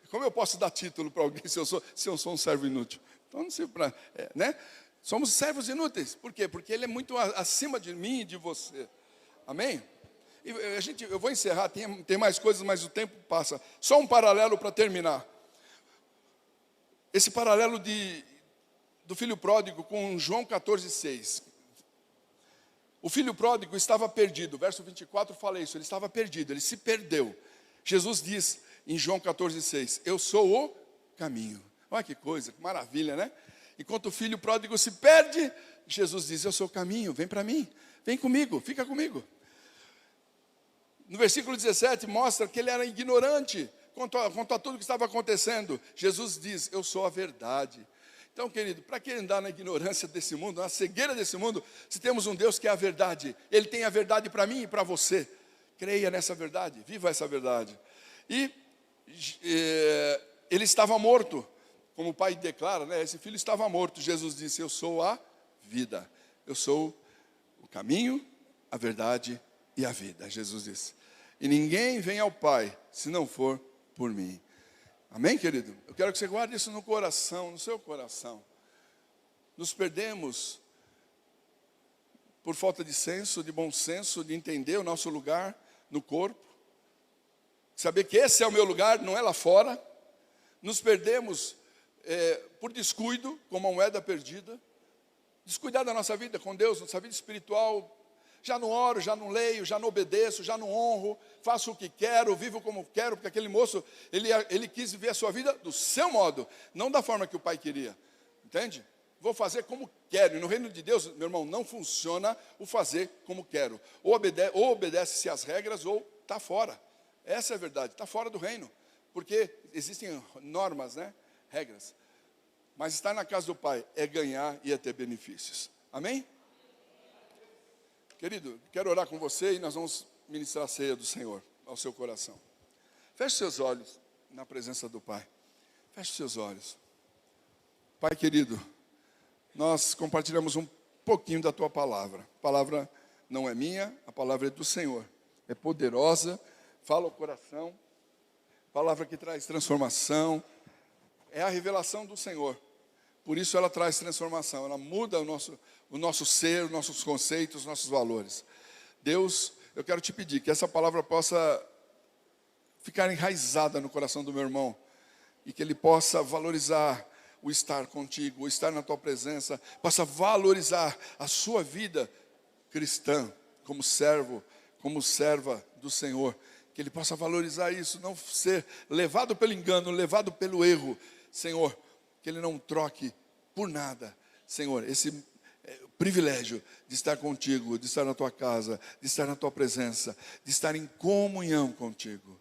Como eu posso dar título para alguém se eu sou um servo inútil? Então, não sei para, né? Somos servos inúteis. Por quê? Porque Ele é muito acima de mim e de você. Amém? E eu vou encerrar, tem mais coisas, mas o tempo passa. Só um paralelo para terminar. Esse paralelo do filho pródigo com João 14,6. O filho pródigo estava perdido. Verso 24 fala isso, ele estava perdido, ele se perdeu. Jesus diz em João 14,6, eu sou o caminho. Olha que coisa, que maravilha, né? Enquanto o filho pródigo se perde, Jesus diz, eu sou o caminho, vem para mim, vem comigo, fica comigo. No versículo 17 mostra que ele era ignorante quanto a tudo que estava acontecendo. Jesus diz, eu sou a verdade. Então, querido, para que andar na ignorância desse mundo, na cegueira desse mundo, se temos um Deus que é a verdade? Ele tem a verdade para mim e para você. Creia nessa verdade, viva essa verdade. E ele estava morto, como o pai declara, né? Esse filho estava morto. Jesus disse, eu sou a vida. Eu sou o caminho, a verdade e a vida. Jesus disse. E ninguém vem ao Pai se não for por mim. Amém, querido? Eu quero que você guarde isso no coração, no seu coração. Nos perdemos por falta de senso, de bom senso, de entender o nosso lugar no corpo. Saber que esse é o meu lugar, não é lá fora. Nos perdemos por descuido, como a moeda perdida. Descuidar da nossa vida com Deus, nossa vida espiritual. Já não oro, já não leio, já não obedeço, já não honro, faço o que quero, vivo como quero, porque aquele moço, ele quis viver a sua vida do seu modo, não da forma que o pai queria. Entende? Vou fazer como quero. E no reino de Deus, meu irmão, não funciona o fazer como quero. Ou obedece-se às regras, ou está fora. Essa é a verdade, está fora do reino. Porque existem normas, né? Regras. Mas estar na casa do Pai é ganhar e é ter benefícios. Amém? Querido, quero orar com você e nós vamos ministrar a ceia do Senhor ao seu coração. Feche seus olhos na presença do Pai. Feche seus olhos. Pai querido, nós compartilhamos um pouquinho da Tua palavra. A palavra não é minha, a palavra é do Senhor. É poderosa, fala ao coração. Palavra que traz transformação. É a revelação do Senhor. Por isso ela traz transformação. Ela muda o nosso ser, os nossos conceitos, os nossos valores. Deus, eu quero te pedir que essa palavra possa ficar enraizada no coração do meu irmão. E que ele possa valorizar o estar contigo, o estar na tua presença. Possa valorizar a sua vida cristã, como servo, como serva do Senhor. Que ele possa valorizar isso, não ser levado pelo engano, levado pelo erro. Senhor, que ele não troque por nada, Senhor, esse privilégio de estar contigo, de estar na tua casa, de estar na tua presença, de estar em comunhão contigo.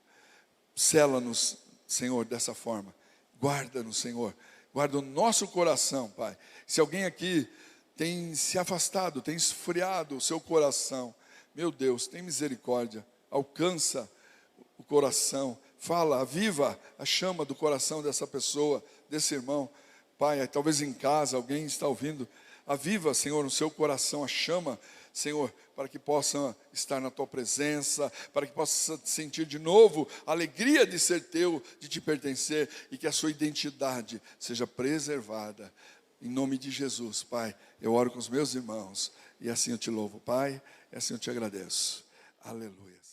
Sela-nos, Senhor, dessa forma. Guarda-nos, Senhor. Guarda o nosso coração, Pai. Se alguém aqui tem se afastado, tem esfriado o seu coração, meu Deus, tem misericórdia. Alcança o coração. Fala, aviva a chama do coração dessa pessoa, desse irmão. Pai, talvez em casa alguém está ouvindo. Aviva, Senhor, no seu coração a chama, Senhor, para que possa estar na tua presença, para que possa sentir de novo a alegria de ser teu, de te pertencer, e que a sua identidade seja preservada. Em nome de Jesus, Pai, eu oro com os meus irmãos, e assim eu te louvo, Pai, e assim eu te agradeço. Aleluia.